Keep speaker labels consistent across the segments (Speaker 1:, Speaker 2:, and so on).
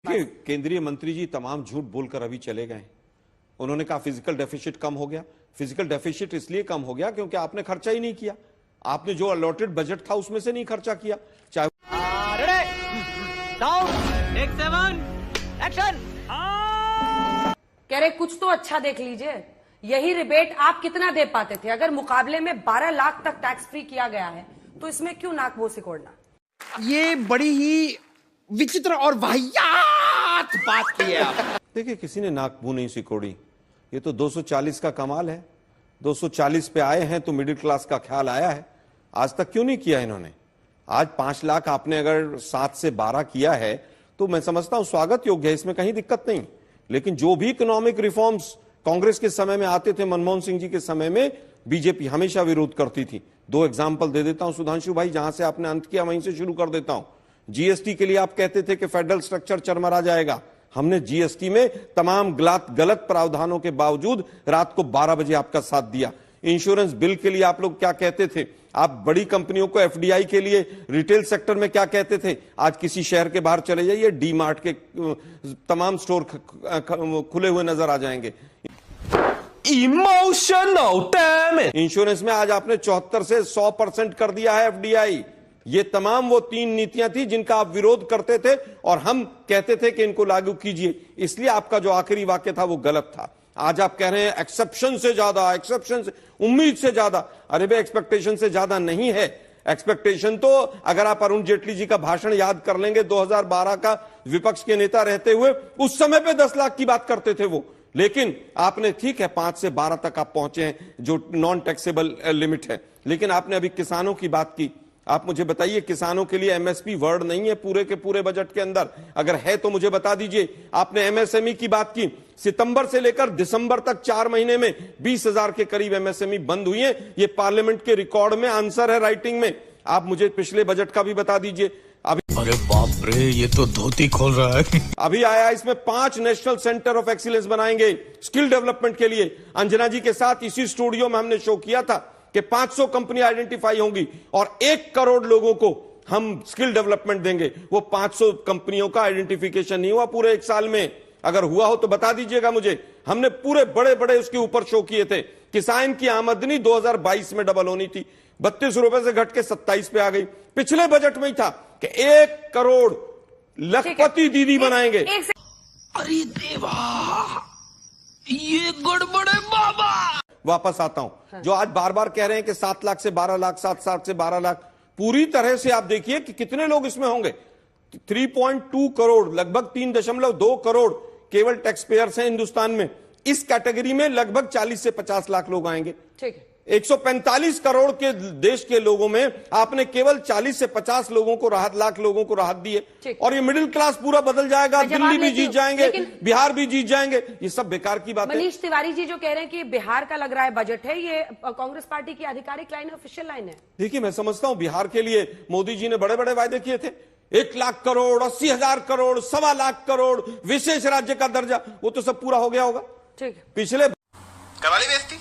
Speaker 1: केंद्रीय मंत्री जी तमाम झूठ बोलकर अभी चले गए। उन्होंने कहा फिजिकल डेफिसिट कम हो गया। फिजिकल डेफिसिट इसलिए कम हो गया क्योंकि आपने खर्चा ही नहीं किया। आपने जो अलॉटेड बजट था उसमें से नहीं खर्चा किया। चाहे
Speaker 2: कह रहे कुछ तो अच्छा देख लीजिए, यही रिबेट आप कितना दे पाते थे? अगर मुकाबले में 12 लाख तक टैक्स फ्री किया गया है तो इसमें क्यों नाक मुंह सिकोड़ना?
Speaker 3: ये बड़ी ही विचित्र और वाहियात बात की है आप।
Speaker 1: देखिए, किसी ने नाक मुंह नहीं सिकोड़ी। ये तो 240 का कमाल है। 240 पे आए हैं तो मिडिल क्लास का ख्याल आया है। आज तक क्यों नहीं किया इन्होंने? आज 5 लाख आपने अगर 7 से 12 किया है तो मैं समझता हूं स्वागत योग्य है, इसमें कहीं दिक्कत नहीं। लेकिन जो भी इकोनॉमिक रिफॉर्म्स कांग्रेस के समय में आते थे, मनमोहन सिंह जी के समय में बीजेपी हमेशा विरोध करती थी। 2 एग्जाम्पल दे देता हूं सुधांशु भाई, जहां से आपने अंत किया वहीं से शुरू कर देता हूं। जीएसटी के लिए आप कहते थे कि फेडरल स्ट्रक्चर चरमरा जाएगा। हमने जीएसटी में तमाम गलत प्रावधानों के बावजूद रात को 12 बजे आपका साथ दिया। इंश्योरेंस बिल के लिए आप लोग क्या कहते थे? आप बड़ी कंपनियों को एफडीआई के लिए रिटेल सेक्टर में क्या कहते थे? आज किसी शहर के बाहर चले जाइए, डी मार्ट के तमाम स्टोर खुले हुए नजर आ जाएंगे।
Speaker 3: Emotional damage.
Speaker 1: इंश्योरेंस में आज आपने 74 से 100% कर दिया है एफडीआई। ये तमाम वो 3 नीतियां थी जिनका आप विरोध करते थे और हम कहते थे कि इनको लागू कीजिए। इसलिए आपका जो आखिरी वाक्य था वो गलत था। आज आप कह रहे हैं एक्सेप्शन से ज्यादा, एक्सेप्शन से, उम्मीद से ज्यादा। अरे भाई, एक्सपेक्टेशन से ज्यादा नहीं है। एक्सपेक्टेशन तो अगर आप अरुण जेटली जी का भाषण याद कर लेंगे 2012 का, विपक्ष के नेता रहते हुए, उस समय पे 10 लाख की बात करते थे वो। लेकिन आपने, ठीक है, 5 से 12 तक आप पहुंचे हैं जो नॉन टैक्सेबल लिमिट है। लेकिन आपने अभी किसानों की बात की। आप मुझे बताइए, किसानों के लिए एमएसपी वर्ड नहीं है पूरे के पूरे बजट के अंदर? अगर है तो मुझे बता दीजिए। आपने एमएसएमई की बात की। सितंबर से लेकर दिसंबर तक 4 महीने में 20,000 के करीब एमएसएमई बंद हुई है। ये पार्लियामेंट के रिकॉर्ड में आंसर है राइटिंग में। आप मुझे पिछले बजट का भी बता दीजिए।
Speaker 4: अरे बाप रे, ये तो धोती खोल रहा है।
Speaker 1: अभी आया, इसमें 5 नेशनल सेंटर ऑफ एक्सीलेंस बनाएंगे स्किल डेवलपमेंट के लिए। अंजना जी के साथ इसी स्टूडियो में हमने शो किया था कि 500 कंपनी आइडेंटिफाई होंगी और 1 करोड़ लोगों को हम स्किल डेवलपमेंट देंगे। वो 500 कंपनियों का आइडेंटिफिकेशन नहीं हुआ पूरे 1 साल में। अगर हुआ हो तो बता दीजिएगा मुझे। हमने पूरे बड़े बड़े उसके ऊपर शो किए थे। किसान की आमदनी 2022 में डबल होनी थी, 32 रुपए से घट के 27 पे आ गई। पिछले बजट में ही था कि 1 करोड़ लखपति दीदी बनाएंगे।
Speaker 4: अरे देवा, ये गड़बड़ है बाबा।
Speaker 1: वापस आता हूं, जो आज बार बार कह रहे हैं कि 7 लाख से 12 लाख, 7 लाख से 12 लाख, पूरी तरह से आप देखिए कि कितने लोग इसमें होंगे। 3.2 करोड़, लगभग 3.2 करोड़ केवल टैक्स पेयर्स हैं हिंदुस्तान में। इस कैटेगरी में लगभग 40 से 50 लाख लोग आएंगे।
Speaker 2: ठीक है।
Speaker 1: 145 करोड़ के देश के लोगों में आपने केवल 40 से 50 लोगों को राहत, लाख लोगों को राहत दी है। और ये मिडिल क्लास पूरा बदल जाएगा। दिल्ली भी जीत जाएंगे, बिहार भी जीत जाएंगे। ये सब बेकार की बात है।
Speaker 2: मनीष तिवारी जी जो कह रहे हैं कि बिहार का लग रहा है बजट है, ये कांग्रेस पार्टी की आधिकारिक लाइन है, ऑफिशियल लाइन है।
Speaker 1: देखिए, मैं समझता हूं बिहार के लिए मोदी जी ने बड़े बड़े वायदे किए थे। 1 लाख करोड़, 80,000 करोड़, 1.25 लाख करोड़, विशेष राज्य का दर्जा, वो तो सब पूरा हो गया होगा।
Speaker 2: ठीक है।
Speaker 1: पिछले
Speaker 5: करवाली बेइज्जती।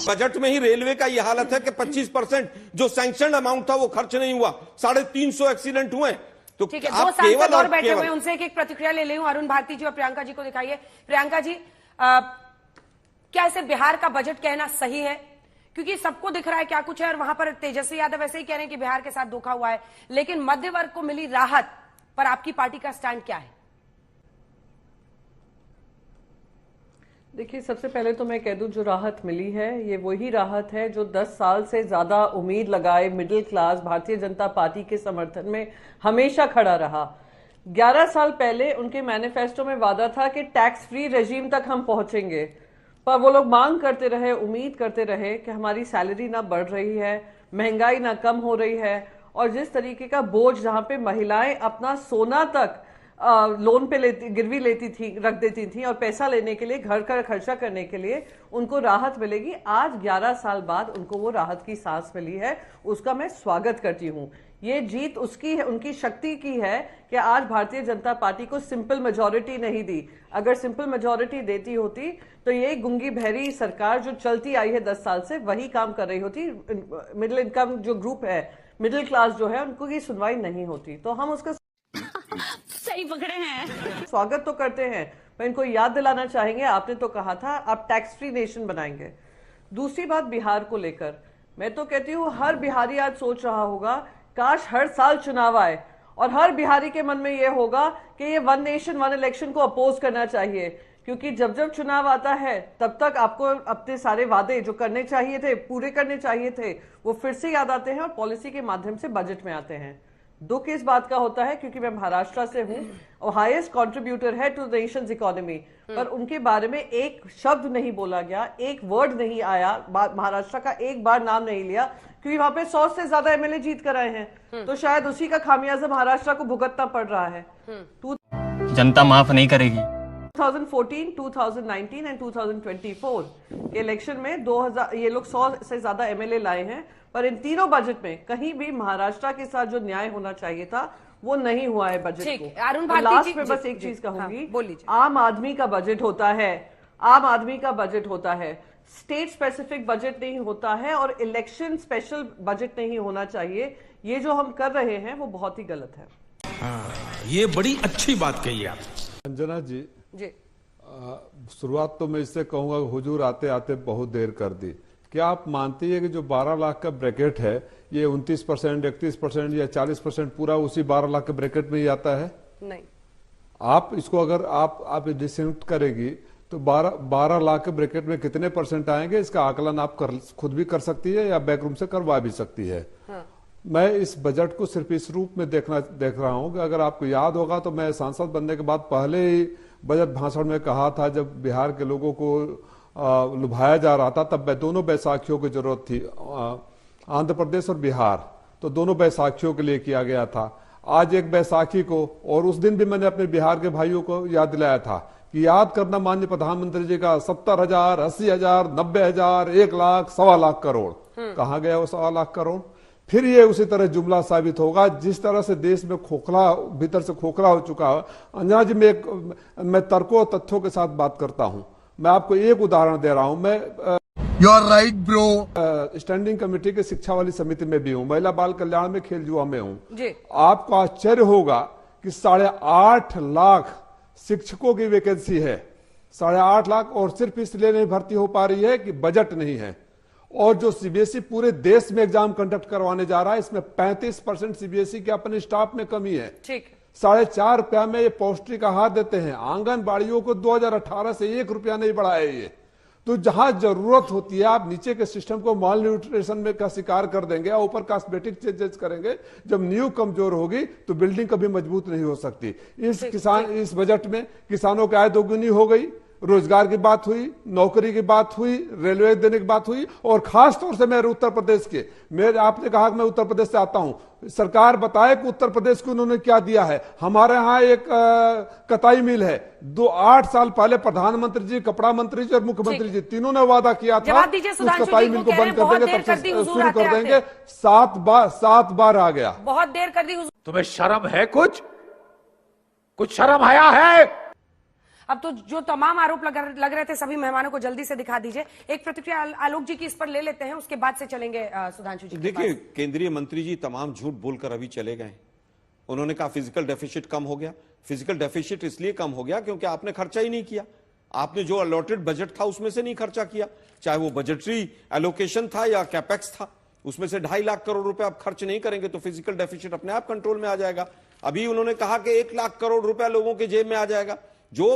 Speaker 1: बजट में ही रेलवे का यह हालत है कि 25% जो सैंक्शन अमाउंट था वो खर्च नहीं हुआ। 350 एक्सीडेंट हुए। तो
Speaker 2: ठीक है, 2 सांसद और बैठे हुए, उनसे एक प्रतिक्रिया ले लूं। अरुण भारती जी और प्रियंका जी को दिखाइए। प्रियंका जी, क्या इसे बिहार का बजट कहना सही है? क्योंकि सबको दिख रहा है क्या कुछ है, और वहां पर तेजस्वी यादव ऐसे ही कह रहे हैं कि बिहार के साथ धोखा हुआ है। लेकिन मध्य वर्ग को मिली राहत पर आपकी पार्टी का स्टैंड क्या है?
Speaker 6: देखिए, सबसे पहले तो मैं कह दूं, जो राहत मिली है ये वही राहत है जो 10 साल से ज्यादा उम्मीद लगाए middle class Bharatiya Janata party के समर्थन में हमेशा खड़ा रहा। 11 साल पहले उनके मैनिफेस्टो में वादा था कि टैक्स फ्री रेजीम तक हम पहुंचेंगे, पर वो लोग मांग करते रहे, उम्मीद करते रहे कि हमारी सैलरी ना बढ़ रही है, महंगाई ना कम हो रही है, और जिस तरीके का बोझ जहां पे महिलाएं अपना सोना तक लोन पे गिरवी लेती थी, रख देती थी, और पैसा लेने के लिए, घर का खर्चा करने के लिए उनको राहत मिलेगी। आज 11 साल बाद उनको वो राहत की सांस मिली है, उसका मैं स्वागत करती हूं। ये जीत उसकी है, उनकी शक्ति की है कि आज भारतीय जनता पार्टी को सिंपल मेजॉरिटी नहीं दी। अगर सिंपल मेजॉरिटी देती होती तो ये गुंगी बहरी सरकार जो चलती आई है 10 साल से, वही काम कर रही होती। मिडिल इनकम जो ग्रुप है, मिडिल क्लास जो है, उनको की सुनवाई नहीं होती। तो हम उसका
Speaker 5: पकड़े हैं।
Speaker 6: स्वागत तो करते हैं, पर इनको याद दिलाना चाहेंगे, आपने तो कहा था आप टैक्स फ्री नेशन बनाएंगे। दूसरी बात बिहार को लेकर, मैं तो कहती हूँ हर बिहारी आज सोच रहा होगा काश हर साल चुनाव आए और हर बिहारी के मन में यह होगा कि ये वन नेशन वन इलेक्शन को अपोज करना चाहिए, क्योंकि जब जब चुनाव आता है तब तक आपको अपने सारे वादे जो करने चाहिए थे, पूरे करने चाहिए थे, वो फिर से याद आते हैं और पॉलिसी के माध्यम से बजट में आते हैं। दुख इस बात का होता है क्योंकि मैं महाराष्ट्र से हूं और हाईएस्ट कंट्रीब्यूटर है टू द नेशंस इकोनॉमी, पर उनके बारे में एक शब्द नहीं बोला गया, एक वर्ड नहीं आया, महाराष्ट्र का एक बार नाम नहीं लिया, क्योंकि वहां पे 100 से ज्यादा एमएलए जीत कर आए हैं, तो शायद उसी का खामियाजा महाराष्ट्र को भुगतना पड़ रहा है।
Speaker 7: जनता माफ नहीं करेगी।
Speaker 6: 2014, 2019 एंड 2024 के इलेक्शन में 2000 ये लोग 100 से ज्यादा एमएलए लाए हैं, पर इन तीनों बजट में कहीं भी महाराष्ट्र के साथ जो न्याय होना चाहिए था वो नहीं हुआ है बजट को।
Speaker 2: अरुण
Speaker 6: भारती
Speaker 2: लास्ट
Speaker 6: जी, में बस एक चीज कहूंगी,
Speaker 2: बोलिए।
Speaker 6: आम आदमी का बजट होता है, आम आदमी का बजट होता है, स्टेट स्पेसिफिक बजट नहीं होता है और इलेक्शन स्पेशल बजट नहीं होना चाहिए। ये जो हम कर रहे हैं वो बहुत ही गलत है।
Speaker 4: ये बड़ी अच्छी बात कही आप।
Speaker 8: अंजना जी,
Speaker 9: शुरुआत तो मैं इससे कहूंगा हुजूर आते आते बहुत देर कर दी। क्या आप मानती है कि जो 12 लाख का ब्रैकेट है ये 29%, 31% या 40% पूरा उसी 12 लाख के ब्रैकेट में ही आता है?
Speaker 2: नहीं।
Speaker 9: आप इसको अगर आप डिस्काउंट करेगी तो 12 लाख के ब्रैकेट में कितने परसेंट आएंगे, इसका आकलन आप खुद भी कर सकती है या बैकरूम से करवा भी सकती है। हाँ। मैं इस बजट को सिर्फ इस रूप में देख रहा हूं कि अगर आपको याद होगा तो मैं सांसद बनने के बाद पहले ही बजट भाषण में कहा था, जब बिहार के लोगों को लुभाया जा रहा था तब दोनों बैसाखियों की जरूरत थी, आंध्र प्रदेश और बिहार, तो दोनों बैसाखियों के लिए किया गया था। आज एक बैसाखी को, और उस दिन भी मैंने अपने बिहार के भाइयों को याद दिलाया था कि याद करना माननीय प्रधानमंत्री जी का 70,000, 80,000, 90,000, 1 लाख, 1.25 लाख करोड़ कहाँ गया वो 1.25 लाख करोड़। फिर ये उसी तरह जुमला साबित होगा जिस तरह से देश में खोखला, भीतर से खोखला हो चुका है। अंजना जी, मैं तर्कों और तथ्यों के साथ बात करता हूं। मैं आपको एक उदाहरण दे रहा हूं। मैं
Speaker 10: you are right bro.
Speaker 9: Standing committee के शिक्षा वाली समिति में भी हूं, महिला बाल कल्याण में, खेल जुआ में हूं। आपको आश्चर्य होगा कि 8.5 लाख शिक्षकों की वैकेंसी है, 8.5 लाख, और सिर्फ इसलिए नहीं भर्ती हो पा रही है कि बजट नहीं है। और जो सीबीएसई पूरे देश में एग्जाम कंडक्ट करवाने जा रहा है, इसमें 35% सीबीएसई के अपने स्टाफ में कमी है।
Speaker 2: ठीक।
Speaker 9: 4.5 रुपया में ये पौष्टिक आहार देते हैं। आंगनबाड़ियों को 2018 से 1 रुपया नहीं बढ़ा है ये। तो जहां जरूरत होती है आप नीचे के सिस्टम को माल न्यूट्रिशन में का शिकार कर देंगे और ऊपर कॉस्मेटिक चेंजेस करेंगे। जब नींव कमजोर होगी तो बिल्डिंग कभी मजबूत नहीं हो सकती। इस बजट में किसानों की आय दोगुनी हो गई, रोजगार की बात हुई, नौकरी की बात हुई, रेलवे देने की बात हुई, और खास तौर से मेरे उत्तर प्रदेश के, आपने कहा कि मैं उत्तर प्रदेश से आता हूं, सरकार बताए कि उत्तर प्रदेश को उन्होंने क्या दिया है। हमारे यहाँ एक कताई मिल है, 8 साल पहले प्रधानमंत्री जी, कपड़ा मंत्री जी और मुख्यमंत्री जी तीनों ने वादा किया था उस कताई मिल को बंद कर देंगे, तब से शुरू कर देंगे। 7 बार आ गया।
Speaker 2: बहुत देर कर दी।
Speaker 4: तुम्हें शर्म है? कुछ शर्म आया है?
Speaker 2: अब तो जो तमाम आरोप लग रहे थे सभी मेहमानों को जल्दी से दिखा दीजिए। एक प्रतिक्रिया आलोक जी की इस पर ले लेते हैं, उसके बाद से चलेंगे सुधांशु जी।
Speaker 1: देखिए, केंद्रीय मंत्री जी तमाम झूठ बोलकर अभी चले गए। उन्होंने कहा फिजिकल डेफिसिट कम हो गया। फिजिकल डेफिसिट इसलिए कम हो गया क्योंकि आपने खर्चा ही नहीं किया। आपने जो अलॉटेड बजट था उसमें से नहीं खर्चा किया, चाहे वो बजटरी एलोकेशन था या कैपेक्स था, उसमें से 2.5 लाख करोड़ रुपए आप खर्च नहीं करेंगे तो फिजिकल डेफिसिट अपने आप कंट्रोल में आ जाएगा। अभी उन्होंने कहा कि 1 लाख करोड़ रुपया लोगों के जेब में आ जाएगा। जो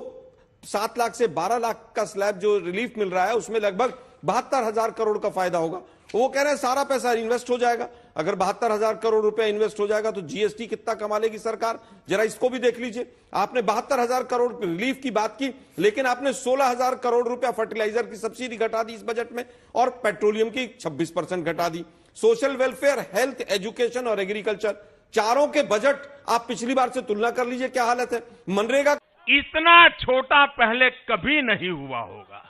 Speaker 1: 7 लाख से 12 लाख का स्लैब जो रिलीफ मिल रहा है उसमें लगभग 72,000 करोड़ का फायदा होगा। वो कह रहे हैं सारा पैसा इन्वेस्ट हो जाएगा। अगर 72,000 करोड़ रुपया इन्वेस्ट हो जाएगा तो जीएसटी कितना कमा लेगी सरकार, जरा इसको भी देख लीजिए। आपने 72,000 करोड़ रिलीफ की बात की, लेकिन आपने 16,000 करोड़ रुपया फर्टिलाइजर की सब्सिडी घटा दी इस बजट में और पेट्रोलियम की 26% घटा दी। सोशल वेलफेयर, हेल्थ, एजुकेशन और एग्रीकल्चर, चारों के बजट आप पिछली बार से तुलना कर लीजिए, क्या हालत है। मनरेगा
Speaker 11: इतना छोटा पहले कभी नहीं हुआ होगा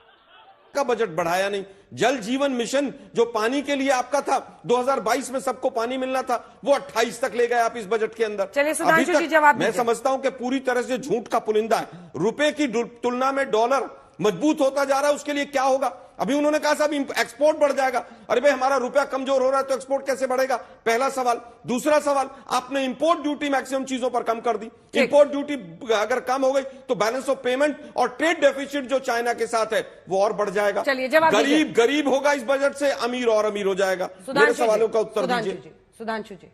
Speaker 1: का बजट बढ़ाया नहीं। जल जीवन मिशन जो पानी के लिए आपका था, 2022 में सबको पानी मिलना था, वो 28 तक ले गए आप इस बजट के अंदर।
Speaker 2: चलिए सुधांशु जी जवाब
Speaker 1: मैं समझता हूं कि पूरी तरह से झूठ का पुलिंदा है। रुपए की तुलना में डॉलर मजबूत होता जा रहा है, उसके लिए क्या होगा। अभी उन्होंने कहा साहब एक्सपोर्ट बढ़ जाएगा। अरे भाई हमारा रुपया कमजोर हो रहा है तो एक्सपोर्ट कैसे बढ़ेगा? पहला सवाल। दूसरा सवाल, आपने इंपोर्ट ड्यूटी मैक्सिमम चीजों पर कम कर दी। इंपोर्ट ड्यूटी अगर कम हो गई तो बैलेंस ऑफ पेमेंट और ट्रेड डेफिसिट जो चाइना के साथ है वो और बढ़ जाएगा।
Speaker 2: चलिए जवाब दीजिए।
Speaker 1: गरीब गरीब होगा इस बजट से, अमीर और अमीर हो जाएगा। मेरे सवालों का उत्तर दीजिए।
Speaker 2: Sudhanshu ji.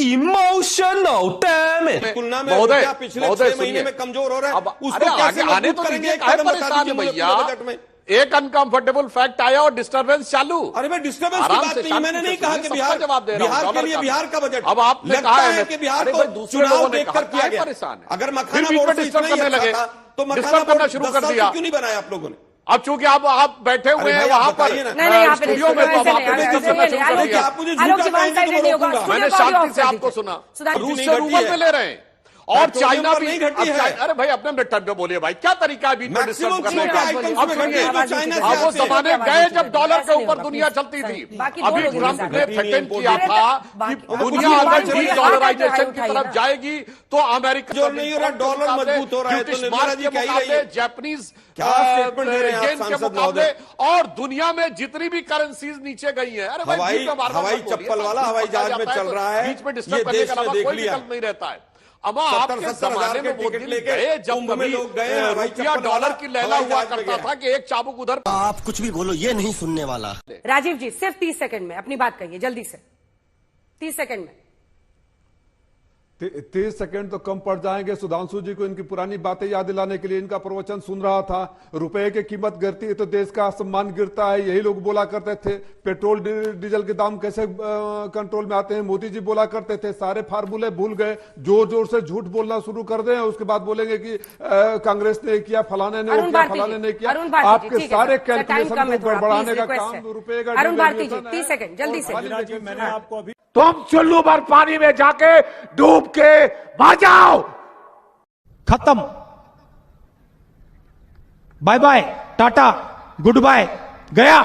Speaker 5: Emotional damn it.
Speaker 1: तुलना में रुपया पिछले 6 महीने में कमजोर हो रहा है, उसको कैसे मजबूत करेंगे? एक कदम बता दीजिए भैया बजट में।
Speaker 5: एक अनकंफर्टेबल फैक्ट आया और डिस्टर्बेंस चालू।
Speaker 1: अरे भाई डिस्टर्बेंस की बात नहीं, मैंने नहीं कहा कि बिहार
Speaker 5: जवाब दे रहा हूं,
Speaker 1: बिहार के लिए बिहार का बजट
Speaker 5: अब आपने
Speaker 1: लगता
Speaker 5: कहा
Speaker 1: है कि बिहार को चुनाव देखकर किया गया। अगर मखाना बोर्ड से इतना ही अच्छा था तो मखाना बोर्ड शुरू कर दिया, क्यों नहीं बनाया आप लोगों ने?
Speaker 5: अब चूंकि आप बैठे हुए हैं वहां पर स्टूडियो में, तो
Speaker 1: आप मुझे झूठा कहेंगे तो रोकूंगा।
Speaker 5: मैंने शांति से आपको सुना। रूस से रूबल पे ले रहे हैं और चाइना भी
Speaker 1: नहीं घटी है।
Speaker 5: अरे भाई अपने मिनट में बोलिए भाई, क्या तरीका है बीच में डिस्कस करने का? अब सुनिए, अब वो जमाने गए जब डॉलर के ऊपर दुनिया चलती थी। अभी ट्रंप ने थ्रेटन किया था कि दुनिया अगर डॉलराइजेशन की तरफ जाएगी तो अमेरिका
Speaker 1: जो नहीं हो रहा, डॉलर मजबूत हो रहा है। तो निर्मला जी कह रही है
Speaker 5: जापानीज
Speaker 1: येन
Speaker 5: के मुकाबले और दुनिया में जितनी भी करेंसीज नीचे गई है। अरे
Speaker 1: हवाई चप्पल वाला हवाई जहाज में चल रहा है,
Speaker 5: बीच में डिस्टर्ब करने का अलावा कोई विकल्प नहीं रहता है। अब आपके जमाने में वो दिन गए जब कभी लोग गए रुपया डॉलर की लैला हुआ करता था कि एक चाबुक उधर।
Speaker 10: आप कुछ भी बोलो, ये नहीं सुनने वाला।
Speaker 2: राजीव जी सिर्फ 30 सेकंड में अपनी बात कहिए, जल्दी से 30 सेकंड में।
Speaker 9: 30 सेकंड तो कम पड़ जाएंगे। सुधांशु जी को इनकी पुरानी बातें याद दिलाने के लिए इनका प्रवचन सुन रहा था। रुपए की कीमत गिरती है तो देश का सम्मान गिरता है, यही लोग बोला करते थे। पेट्रोल डीजल के दाम कैसे कंट्रोल में आते हैं, मोदी जी बोला करते थे। सारे फार्मूले भूल गए, जोर जोर से झूठ बोलना शुरू कर दें, उसके बाद बोलेंगे कि कांग्रेस ने किया, फलाने ने किया, फलाने ने किया। आपके सारे कैलकुलेशन को गड़बड़ाने का काम रुपए का।
Speaker 2: अरुण भारती जी 30 सेकंड जल्दी से।
Speaker 11: मैंने आपको अभी तुम चुल्लू भर पानी में जाके डूब के बचाओ।
Speaker 3: खत्म। Bye bye, tata, goodbye, गया।